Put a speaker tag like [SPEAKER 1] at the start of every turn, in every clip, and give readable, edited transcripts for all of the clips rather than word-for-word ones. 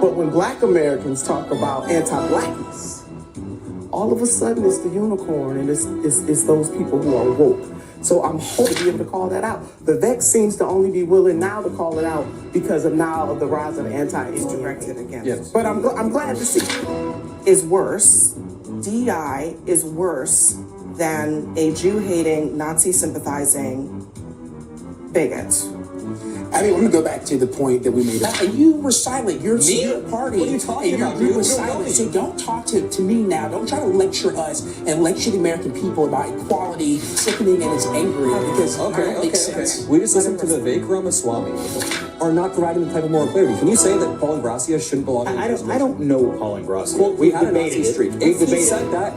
[SPEAKER 1] But when Black Americans talk about anti-Blackness, all of a sudden it's the unicorn, and it's those people who are woke. So I'm hoping to be able to call that out. Vivek seems to only be willing now to call it out because of the rise of anti-Indian directed against. Yes. But I'm glad to see is worse. DEI is worse than a Jew-hating, Nazi-sympathizing bigot.
[SPEAKER 2] I mean, let me go back to the point that we made. You were silent. You're a party. What are you talking about? You were silent. So don't talk to me now. Don't try to lecture us and lecture the American people about equality, sickening, and it's angry because that makes sense.
[SPEAKER 3] We just listened to Vivek Ramaswamy are not providing the type of moral clarity. Can you say that Paul Ingrassia shouldn't belong in the
[SPEAKER 4] I don't know Paul Ingrassia.
[SPEAKER 3] Well, we had a Nazi streak.
[SPEAKER 4] He said that.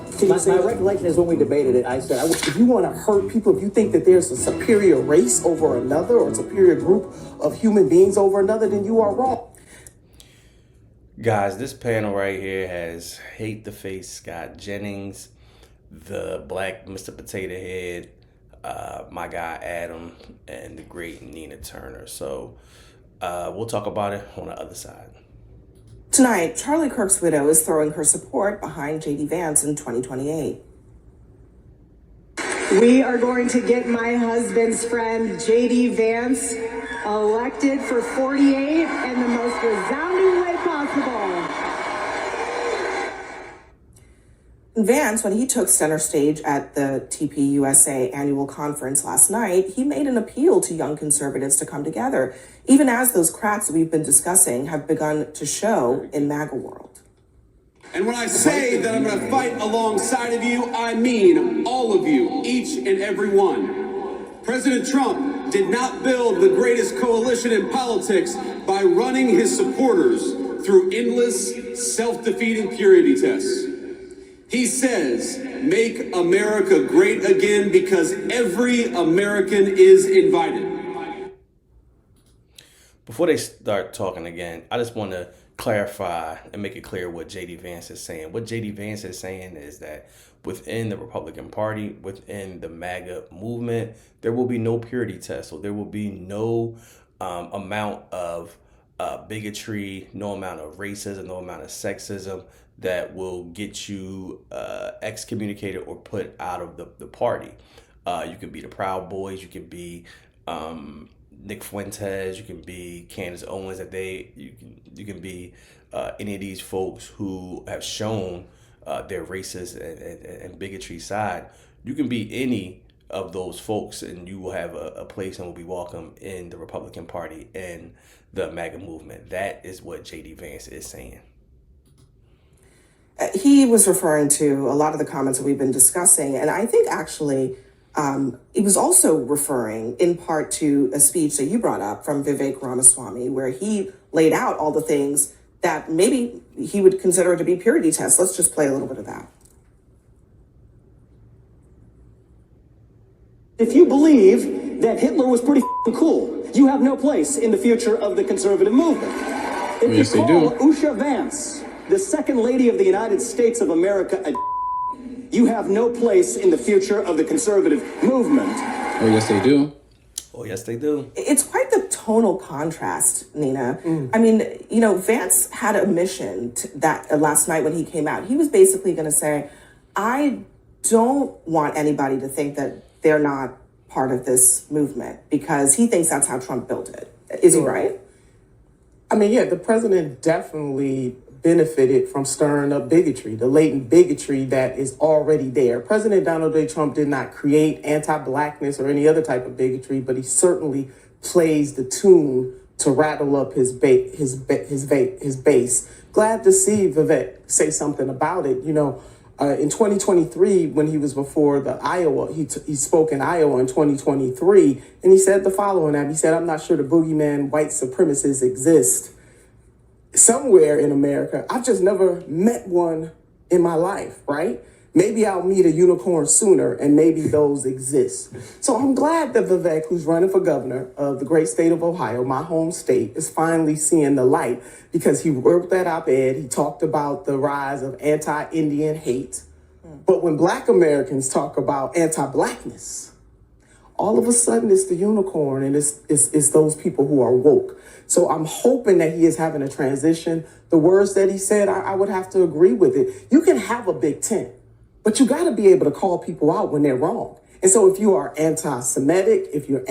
[SPEAKER 4] My recollection is when we debated it, I said, if you want to hurt people, if you think that there's a superior race over another or a superior group of human beings over another, then you are wrong.
[SPEAKER 5] Guys, this panel right here has Hate the Face Scott Jennings, the Black Mr. Potato Head, my guy Adam, and the great Nina Turner. So we'll talk about it on the other side.
[SPEAKER 6] Tonight, Charlie Kirk's widow is throwing her support behind JD Vance in 2028.
[SPEAKER 7] We are going to get my husband's friend, JD Vance, elected for 48 in the most resounding way possible.
[SPEAKER 6] Vance, when he took center stage at the TPUSA annual conference last night, he made an appeal to young conservatives to come together, even as those cracks that we've been discussing have begun to show in MAGA world.
[SPEAKER 8] And when I say that I'm going to fight alongside of you, I mean all of you, each and every one. President Trump did not build the greatest coalition in politics by running his supporters through endless, self-defeating purity tests. He says, make America great again because every American is invited.
[SPEAKER 5] Before they start talking again, I just want to clarify and make it clear what JD Vance is saying. What JD Vance is saying is that within the Republican Party, within the MAGA movement, there will be no purity test. So there will be no amount of bigotry, no amount of racism, no amount of sexism that will get you excommunicated or put out of the party. You can be the Proud Boys, you can be Nick Fuentes, you can be Candace Owens, you can be any of these folks who have shown their racist and bigotry side. You can be any of those folks and you will have a place and will be welcome in the Republican Party and the MAGA movement. That is what JD Vance is saying.
[SPEAKER 6] He was referring to a lot of the comments that we've been discussing, and I think actually he was also referring in part to a speech that you brought up from Vivek Ramaswamy, where he laid out all the things that maybe he would consider to be purity tests. Let's just play a little bit of that.
[SPEAKER 9] If you believe that Hitler was pretty cool, you have no place in the future of the conservative movement. If you call Usha Vance the second lady of the United States of America, you have no place in the future of the conservative movement.
[SPEAKER 10] Oh, yes, they do.
[SPEAKER 5] Oh, yes, they do.
[SPEAKER 6] It's quite the tonal contrast, Nina. I mean, Vance had a mission that last night when he came out. He was basically going to say, I don't want anybody to think that they're not part of this movement because he thinks that's how Trump built it. Is he right?
[SPEAKER 1] I mean, yeah, the president definitely benefited from stirring up bigotry, the latent bigotry that is already there. President Donald J. Trump did not create anti-Blackness or any other type of bigotry, but he certainly plays the tune to rattle up his base. Glad to see Vivek say something about it. In 2023, when he was before the Iowa, he spoke in Iowa in 2023, and he said the following. He said, I'm not sure the boogeyman white supremacists exist somewhere in America. I've just never met one in my life, right? Maybe I'll meet a unicorn sooner, and maybe those exist. So I'm glad that Vivek, who's running for governor of the great state of Ohio, my home state, is finally seeing the light because he wrote that op-ed. He talked about the rise of anti-Indian hate. But when Black Americans talk about anti-Blackness, all of a sudden it's the unicorn and it's those people who are woke. So I'm hoping that he is having a transition. The words that he said, I would have to agree with it. You can have a big tent, but you got to be able to call people out when they're wrong. And so if you are anti-Semitic, if you're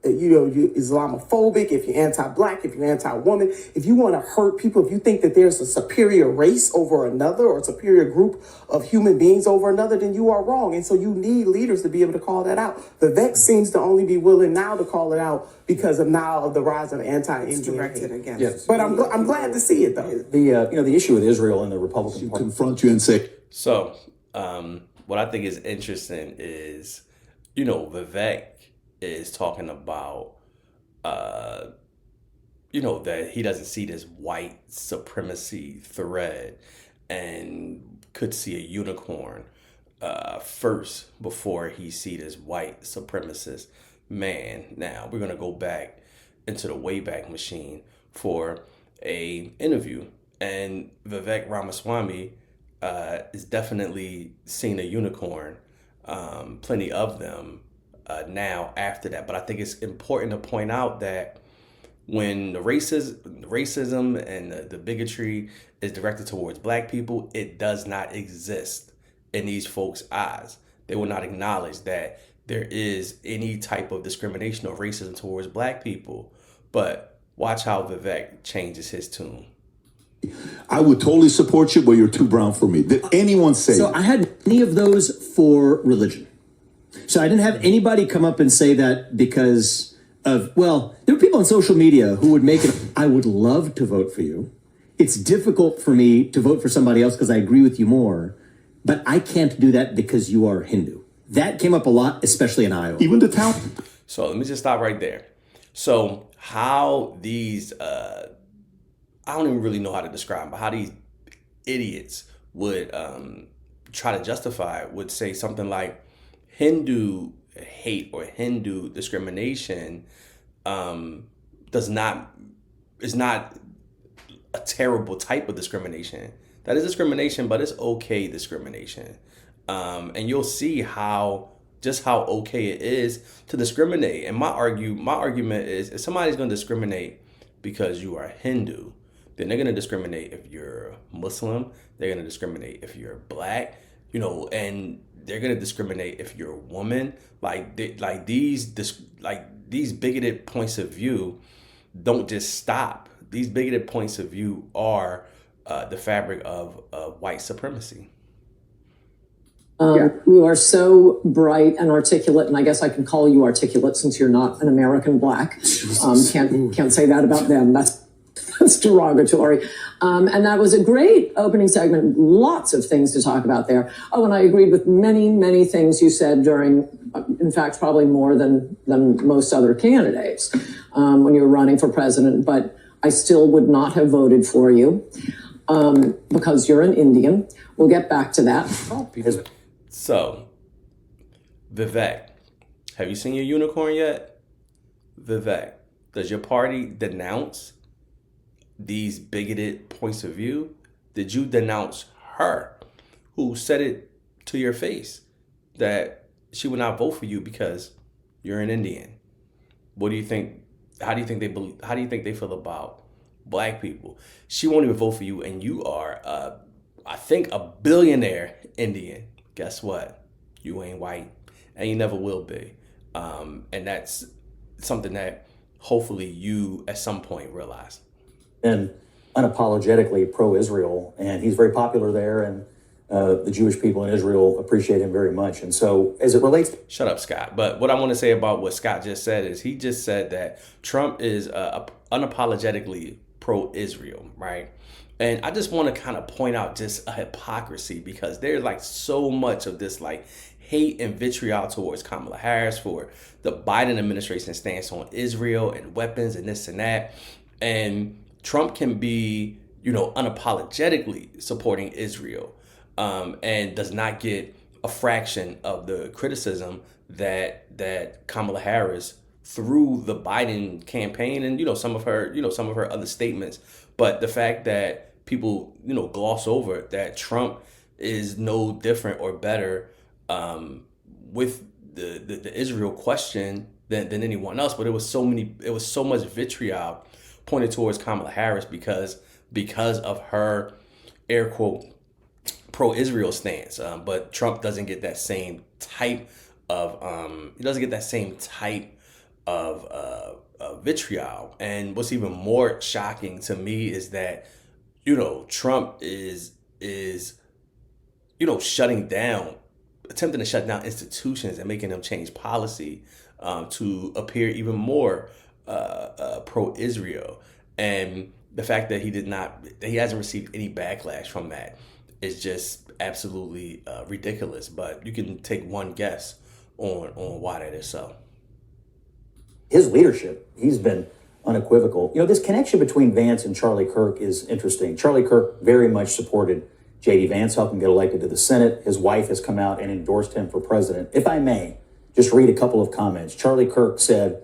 [SPEAKER 1] you're Islamophobic, if you're anti-black, if you're anti-woman, if you want to hurt people, if you think that there's a superior race over another or a superior group of human beings over another, then you are wrong. And so you need leaders to be able to call that out. Vivek seems to only be willing now to call it out because of the rise of anti-Indian hate.
[SPEAKER 6] Against.
[SPEAKER 3] Yes.
[SPEAKER 1] But I'm glad to see it though.
[SPEAKER 3] The issue with Israel and the Republican Party
[SPEAKER 10] confront you and say.
[SPEAKER 5] So, what I think is interesting is, Vivek is talking about, that he doesn't see this white supremacy thread and could see a unicorn first before he see this white supremacist man. Now, we're going to go back into the Wayback Machine for a interview, and Vivek Ramaswamy is definitely seen a unicorn, plenty of them now after that. But I think it's important to point out that when the racism and the bigotry is directed towards black people, it does not exist in these folks' eyes. They will not acknowledge that there is any type of discrimination or racism towards black people. But watch how Vivek changes his tune.
[SPEAKER 10] I would totally support you, but you're too brown for me. Did anyone say?
[SPEAKER 11] So I had any of those for religion. So I didn't have anybody come up and say that because of, well, there are people on social media who would make it, I would love to vote for you. It's difficult for me to vote for somebody else because I agree with you more, but I can't do that because you are Hindu. That came up a lot, especially in Iowa.
[SPEAKER 10] Even the town.
[SPEAKER 5] So let me just stop right there. So how these, I don't even really know how to describe, but how these idiots would try to justify it, would say something like Hindu hate or Hindu discrimination is not a terrible type of discrimination. That is discrimination, but it's okay discrimination. And you'll see how okay it is to discriminate. And my argument is, if somebody's going to discriminate because you are Hindu, then they're going to discriminate if you're Muslim. They're going to discriminate if you're black, and they're going to discriminate if you're a woman. These bigoted points of view don't just stop. These bigoted points of view are the fabric of white supremacy.
[SPEAKER 12] You are so bright and articulate, and I guess I can call you articulate since you're not an American black. Can't say that about them. That's derogatory. And that was a great opening segment. Lots of things to talk about there. Oh, and I agreed with many, many things you said during, in fact, probably more than most other candidates when you were running for president. But I still would not have voted for you because you're an Indian. We'll get back to that.
[SPEAKER 5] So, Vivek, have you seen your unicorn yet? Vivek, does your party denounce these bigoted points of view? Did you denounce her, who said it to your face that she would not vote for you because you're an Indian? What do you think? How do you think they feel about black people? She won't even vote for you, and you are, I think, a billionaire Indian. Guess what? You ain't white, and you never will be. And that's something that hopefully you at some point realize.
[SPEAKER 3] And unapologetically pro-Israel, and he's very popular there, and the Jewish people in Israel appreciate him very much. And so as it relates...
[SPEAKER 5] Shut up, Scott. But what I want to say about what Scott just said is he just said that Trump is unapologetically pro-Israel, right? And I just want to kind of point out just a hypocrisy, because there's so much of this hate and vitriol towards Kamala Harris for the Biden administration stance on Israel and weapons and this and that. And Trump can be, unapologetically supporting Israel and does not get a fraction of the criticism that Kamala Harris through the Biden campaign and, some of her other statements. But the fact that people, gloss over that Trump is no different or better with the Israel question than anyone else. But it was so much vitriol pointed towards Kamala Harris because of her air quote pro-Israel stance. But Trump doesn't get that same type of vitriol. And what's even more shocking to me is that, Trump is attempting to shut down institutions and making them change policy to appear even more pro-Israel. And the fact that he hasn't received any backlash from that is just absolutely ridiculous. But you can take one guess on why that is so.
[SPEAKER 3] His leadership, he's been unequivocal. This connection between Vance and Charlie Kirk is interesting. Charlie Kirk very much supported JD Vance, helped him get elected to the Senate. His wife has come out and endorsed him for president. If I may, just read a couple of comments. Charlie Kirk said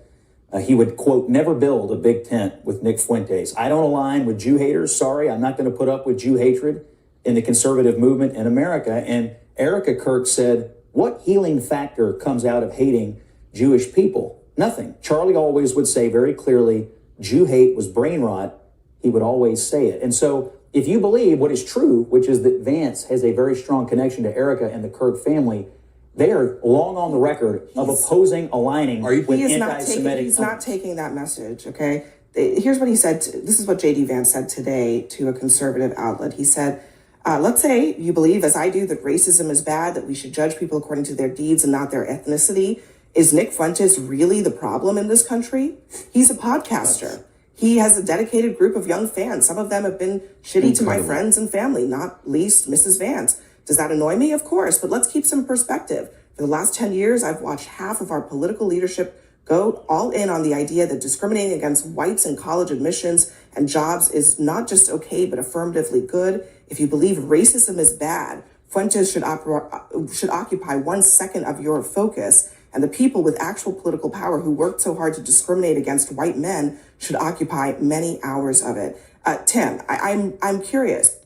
[SPEAKER 3] he would, quote, never build a big tent with Nick Fuentes. I don't align with Jew haters. Sorry, I'm not going to put up with Jew hatred in the conservative movement in America. And Erika Kirk said, what healing factor comes out of hating Jewish people? Nothing. Charlie always would say very clearly, Jew hate was brain rot. He would always say it. And so if you believe what is true, which is that Vance has a very strong connection to Erika and the Kirk family, they are long on the record of aligning with anti-Semitic.
[SPEAKER 6] He's not taking that message, okay? Here's what he said. This is what JD Vance said today to a conservative outlet. He said, let's say you believe, as I do, that racism is bad, that we should judge people according to their deeds and not their ethnicity. Is Nick Fuentes really the problem in this country? He's a podcaster. He has a dedicated group of young fans. Some of them have been shitty to my friends and family, not least Mrs. Vance. Does that annoy me? Of course, but let's keep some perspective. For the last 10 years, I've watched half of our political leadership go all in on the idea that discriminating against whites in college admissions and jobs is not just okay, but affirmatively good. If you believe racism is bad, Fuentes should occupy 1 second of your focus, and the people with actual political power who worked so hard to discriminate against white men should occupy many hours of it. Tim, I'm curious.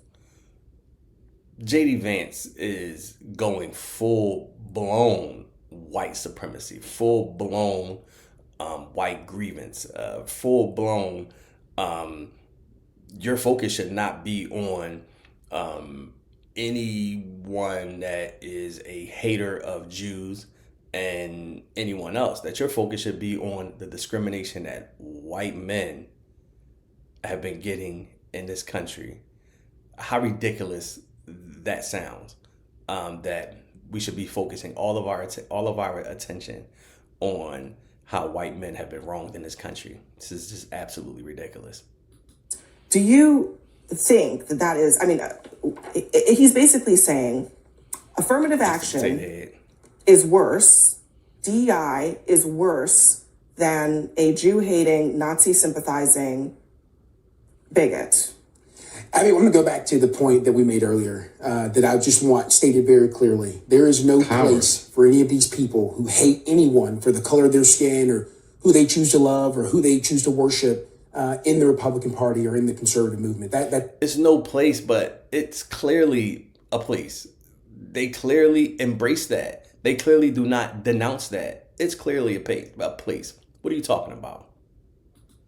[SPEAKER 5] JD Vance is going full-blown white supremacy, full-blown white grievance, full-blown your focus should not be on anyone that is a hater of Jews and anyone else, that your focus should be on the discrimination that white men have been getting in this country. How ridiculous that sounds, that we should be focusing all of our attention on how white men have been wronged in this country. This is just absolutely ridiculous.
[SPEAKER 6] Do you think that is, he's basically saying affirmative action is worse, DEI is worse than a Jew-hating, Nazi-sympathizing bigot.
[SPEAKER 2] I'm going to go back to the point that we made earlier, that I just want stated very clearly. There is no place for any of these people who hate anyone for the color of their skin or who they choose to love or who they choose to worship in the Republican Party or in the conservative movement. That
[SPEAKER 5] it's no place, but it's clearly a place. They clearly embrace that. They clearly do not denounce that. It's clearly a place. What are you talking about?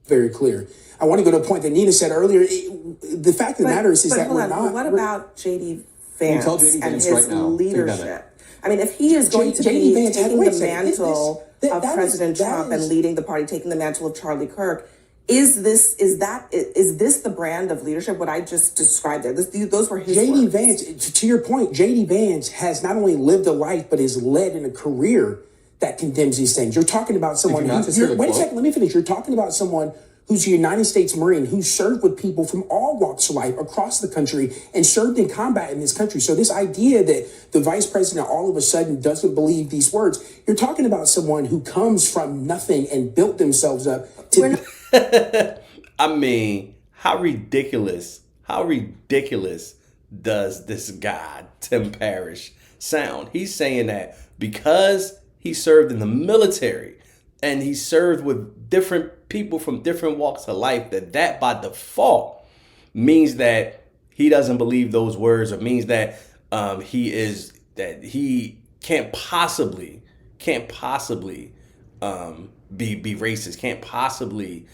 [SPEAKER 2] Very clear. I want to go to a point that Nina said earlier. The fact of the matter is that we're not.
[SPEAKER 6] What about JD Vance and his leadership? If he is going to be taking the mantle of President Trump and leading the party, taking the mantle of Charlie Kirk, is this the brand of leadership? What I just described there, those were his
[SPEAKER 2] JD
[SPEAKER 6] words.
[SPEAKER 2] Vance. To your point, JD Vance has not only lived a life but is led in a career that condemns these things. You're talking about someone wait a second, let me finish. You're talking about someone who's a United States Marine, who served with people from all walks of life across the country and served in combat in this country. So this idea that the vice president all of a sudden doesn't believe these words, you're talking about someone who comes from nothing and built themselves up to...
[SPEAKER 5] How ridiculous does this guy, Tim Parrish, sound? He's saying that because he served in the military and he served with different people from different walks of life, that by default means that he doesn't believe those words, or means that he can't possibly be racist, can't possibly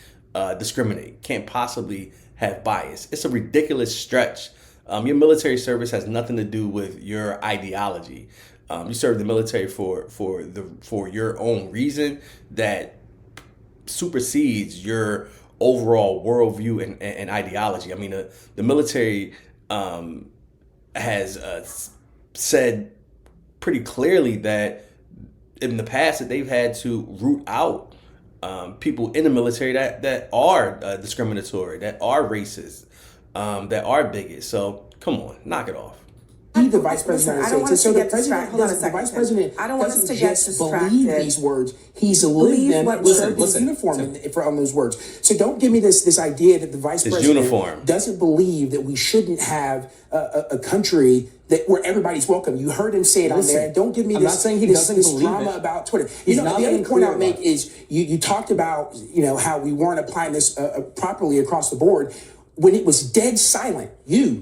[SPEAKER 5] discriminate, can't possibly have bias. It's a ridiculous stretch. Your military service has nothing to do with your ideology. You serve the military for your own reason that supersedes your overall worldview and ideology. I mean, the military has said pretty clearly that in the past that they've had to root out people in the military that are discriminatory, that are racist, that are bigots. So come on, knock it off.
[SPEAKER 2] The vice president.
[SPEAKER 6] I don't want us to get distracted. Hold on a
[SPEAKER 2] The
[SPEAKER 6] second.
[SPEAKER 2] vice president
[SPEAKER 6] I don't want us to
[SPEAKER 2] doesn't
[SPEAKER 6] get
[SPEAKER 2] just
[SPEAKER 6] distracted.
[SPEAKER 2] believe these words. He's lived them.
[SPEAKER 6] what
[SPEAKER 2] Served
[SPEAKER 6] words?
[SPEAKER 2] his uniform on those words. So don't give me this idea that the vice president
[SPEAKER 5] uniform
[SPEAKER 2] doesn't believe that we shouldn't have a country where everybody's welcome. You heard him say it on there. And don't give me
[SPEAKER 9] I'm
[SPEAKER 2] this,
[SPEAKER 9] not saying he
[SPEAKER 2] this,
[SPEAKER 9] doesn't
[SPEAKER 2] this
[SPEAKER 9] believe
[SPEAKER 2] drama
[SPEAKER 9] it.
[SPEAKER 2] about Twitter.
[SPEAKER 9] He's
[SPEAKER 2] The
[SPEAKER 9] not
[SPEAKER 2] other
[SPEAKER 9] being
[SPEAKER 2] point
[SPEAKER 9] clear
[SPEAKER 2] I'll make
[SPEAKER 9] about it.
[SPEAKER 2] is you talked about how we weren't applying this properly across the board when it was dead silent.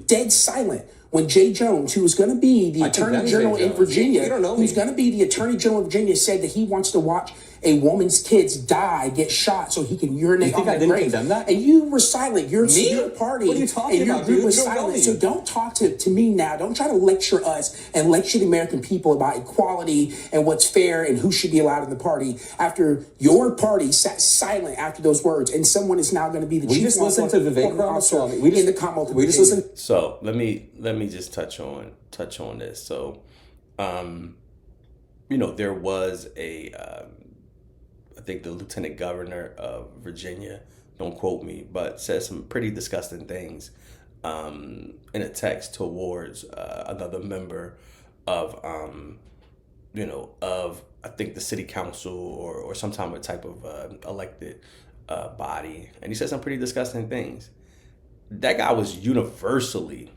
[SPEAKER 2] Dead silent. When Jay Jones, who was going to be the Attorney General in Virginia, who's going to be the Attorney General of Virginia, said that he wants to watch a woman's kids get shot, so he can urinate on their grave. And you were silent. Your party
[SPEAKER 9] What are you talking
[SPEAKER 2] and your
[SPEAKER 9] about,
[SPEAKER 2] group
[SPEAKER 9] dude?
[SPEAKER 2] was
[SPEAKER 9] You don't know
[SPEAKER 2] silent.
[SPEAKER 9] me.
[SPEAKER 2] So don't talk to me now. Don't try to lecture us and lecture the American people about equality and what's fair and who should be allowed in the party after your party sat silent after those words, and someone is now going to be the chief
[SPEAKER 9] just listened to Vivek Ramaswamy.
[SPEAKER 2] in the Commonwealth of Virginia.
[SPEAKER 5] So let me just touch on this. So, there was I think the Lieutenant Governor of Virginia, don't quote me, but said some pretty disgusting things in a text towards another member of of I think the city council or some type of elected body, and he said some pretty disgusting things. That guy was universally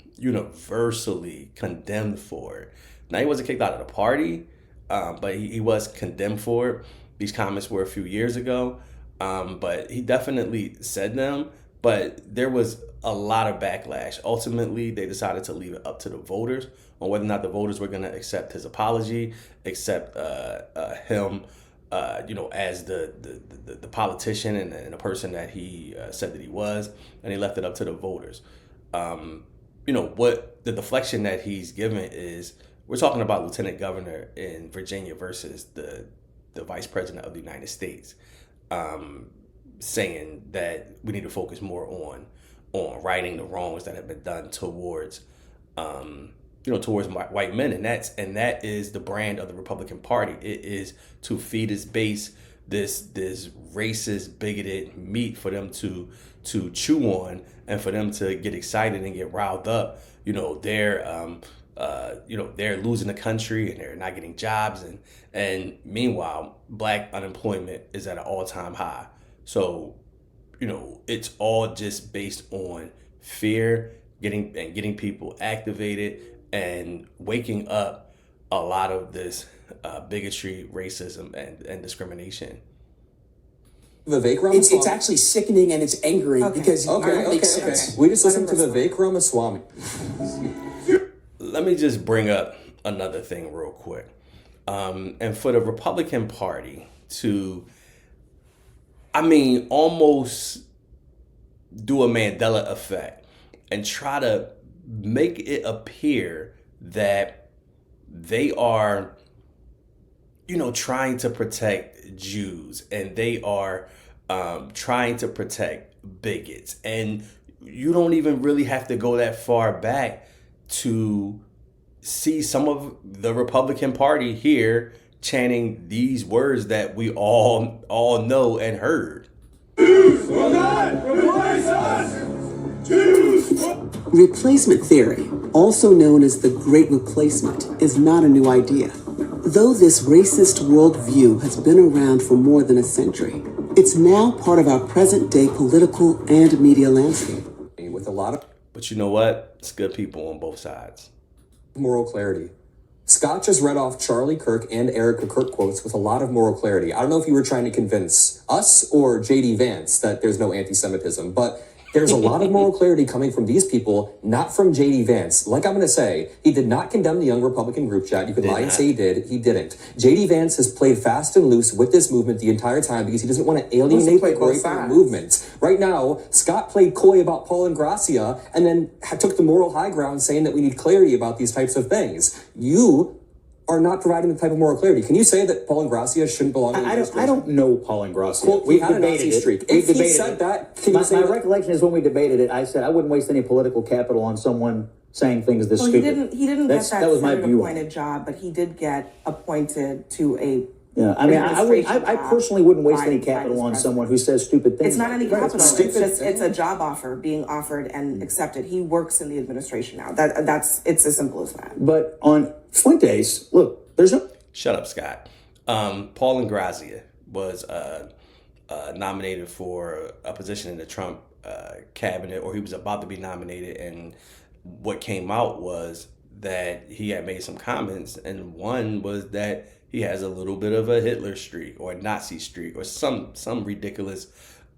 [SPEAKER 5] condemned for it. Now, he wasn't kicked out of the party, but he was condemned for it. These comments were a few years ago, but he definitely said them. But there was a lot of backlash. Ultimately, they decided to leave it up to the voters on whether or not the voters were going to accept his apology, accept him, as the politician and the person that he said that he was, and he left it up to the voters. What the deflection that he's given is, we're talking about Lieutenant Governor in Virginia versus the Vice President of the United States, saying that we need to focus more on righting the wrongs that have been done towards towards white men, and that is the brand of the Republican Party. It is to feed its base this racist, bigoted meat for them to chew on, and for them to get excited and get riled up. They're losing the country and they're not getting jobs, and meanwhile, black unemployment is at an all-time high. So, it's all just based on fear, getting people activated and waking up a lot of this bigotry, racism, and discrimination.
[SPEAKER 9] Vivek Ramaswamy.
[SPEAKER 2] It's actually sickening and it's angering because it makes sense.
[SPEAKER 9] We just listened to Vivek Ramaswamy.
[SPEAKER 5] Let me just bring up another thing real quick. And for the Republican Party to, almost do a Mandela effect and try to make it appear that they are, trying to protect Jews, and they are trying to protect bigots. And you don't even really have to go that far back to see some of the Republican Party here chanting these words that we all know and heard.
[SPEAKER 8] Jews will not replace us! Jews will...
[SPEAKER 13] Replacement theory, also known as the Great Replacement, is not a new idea. Though this racist worldview has been around for more than a century, it's now part of our present-day political and media landscape.
[SPEAKER 9] With a lot of...
[SPEAKER 5] But you know what? It's good people on both sides.
[SPEAKER 9] Moral clarity. Scott just read off Charlie Kirk and Erika Kirk quotes with a lot of moral clarity. I don't know if you were trying to convince us or JD Vance that there's no anti-Semitism, but
[SPEAKER 14] There's a lot of moral clarity coming from these people, not from JD Vance. Like I'm going to say, he did not condemn the young Republican group chat. You could lie and say he did. He didn't. JD Vance has played fast and loose with this movement the entire time because he doesn't want to alienate the great movement. Right now, Scott played coy about Paul and Gracia and then took the moral high ground saying that we need clarity about these types of things. You are not providing the type of moral clarity. Can you say that Paul and Gracia shouldn't belong in the administration?
[SPEAKER 3] I don't know Paul and Gracia.
[SPEAKER 14] Well,
[SPEAKER 3] We've
[SPEAKER 14] had a Nazi
[SPEAKER 3] debated
[SPEAKER 14] streak.
[SPEAKER 3] it. We've
[SPEAKER 14] If he
[SPEAKER 3] debated
[SPEAKER 14] said
[SPEAKER 3] it.
[SPEAKER 14] that, can you say
[SPEAKER 3] My
[SPEAKER 14] that?
[SPEAKER 3] recollection is when we debated it, I said I wouldn't waste any political capital on someone saying things this
[SPEAKER 6] Well,
[SPEAKER 3] stupid.
[SPEAKER 6] he didn't get
[SPEAKER 3] that was my
[SPEAKER 6] Senate
[SPEAKER 3] view on it.
[SPEAKER 6] appointed job, but he did get appointed to a.
[SPEAKER 3] Yeah, I mean, I personally wouldn't waste any capital on someone who says stupid things.
[SPEAKER 6] It's not any
[SPEAKER 3] Right.
[SPEAKER 6] capital. It's a job offer being offered and accepted. He works in the administration now. It's as simple as that.
[SPEAKER 3] But on Fuentes, look, there's no.
[SPEAKER 5] Shut up, Scott. Paul and Gracia was nominated for a position in the Trump cabinet, or he was about to be nominated, and what came out was that he had made some comments, and one was that he has a little bit of a Hitler streak or a Nazi streak or some ridiculous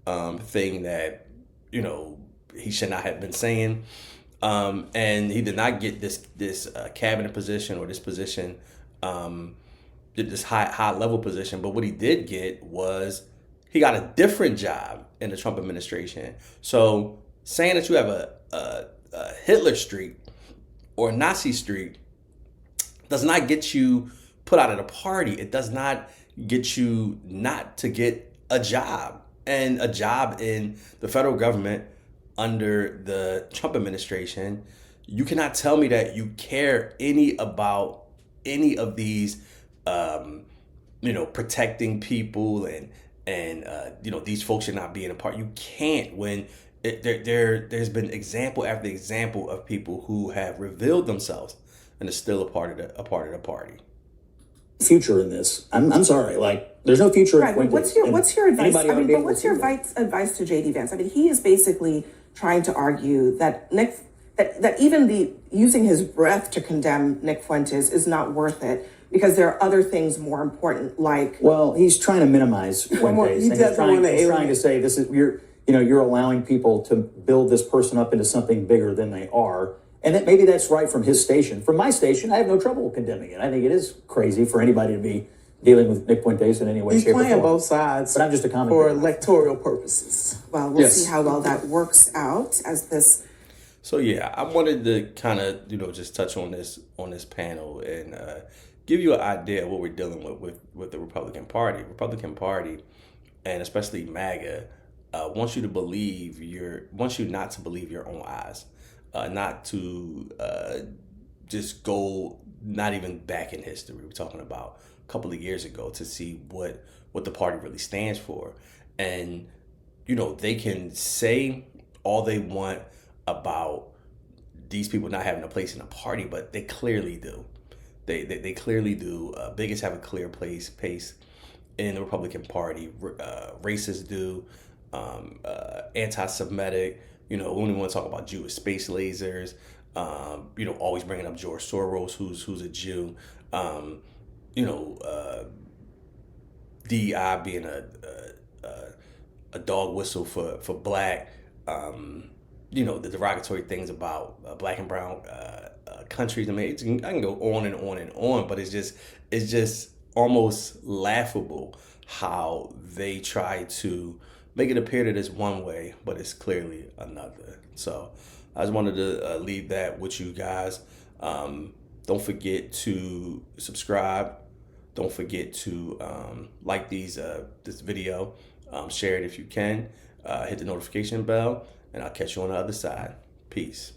[SPEAKER 5] thing that, you know, he should not have been saying. And he did not get this cabinet position or this position, this high level position. But what he did get was he got a different job in the Trump administration. So saying that you have a Hitler streak or a Nazi streak does not get you put out of the party. It does not get you not to get a job, and a job in the federal government under the Trump administration. You cannot tell me that you care about any of these, protecting people and these folks should not be in a part. You can't when there's been example after example of people who have revealed themselves and are still a part of the party.
[SPEAKER 3] Future in this. I'm sorry. Like, there's no future.
[SPEAKER 6] Right. What's your advice? I mean, but what's your advice to JD Vance? I mean, he is basically trying to argue that that even using his breath to condemn Nick Fuentes is not worth it because there are other things more important. Like,
[SPEAKER 3] well, he's trying to minimize Fuentes. He's trying to say this is you're allowing people to build this person up into something bigger than they are. And that maybe that's right from his station. From my station, I have no trouble condemning it. I think it is crazy for anybody to be dealing with Nick Fuentes in any way, shape, or form.
[SPEAKER 1] He's playing both sides.
[SPEAKER 3] But I'm just a commentator.
[SPEAKER 1] For electoral purposes.
[SPEAKER 6] Well, we'll see how well that works out as this.
[SPEAKER 5] So yeah, I wanted to kind of just touch on this panel and give you an idea of what we're dealing with the Republican Party. Republican Party, and especially MAGA, wants you not to believe your own eyes. Not to just go, not even back in history. We're talking about a couple of years ago to see what the party really stands for. And, they can say all they want about these people not having a place in a party, but they clearly do. They clearly do. Bigots have a clear place in the Republican Party. Racists do. Anti-Semitic. When we want to talk about Jewish space lasers, always bringing up George Soros, who's a Jew, DEI being a dog whistle for black, the derogatory things about black and brown countries. I mean, I can go on and on and on, but it's just almost laughable how they try to make it appear that it's one way, but it's clearly another. So I just wanted to leave that with you guys. Don't forget to subscribe. Don't forget to like this video. Share it if you can. Hit the notification bell, and I'll catch you on the other side. Peace.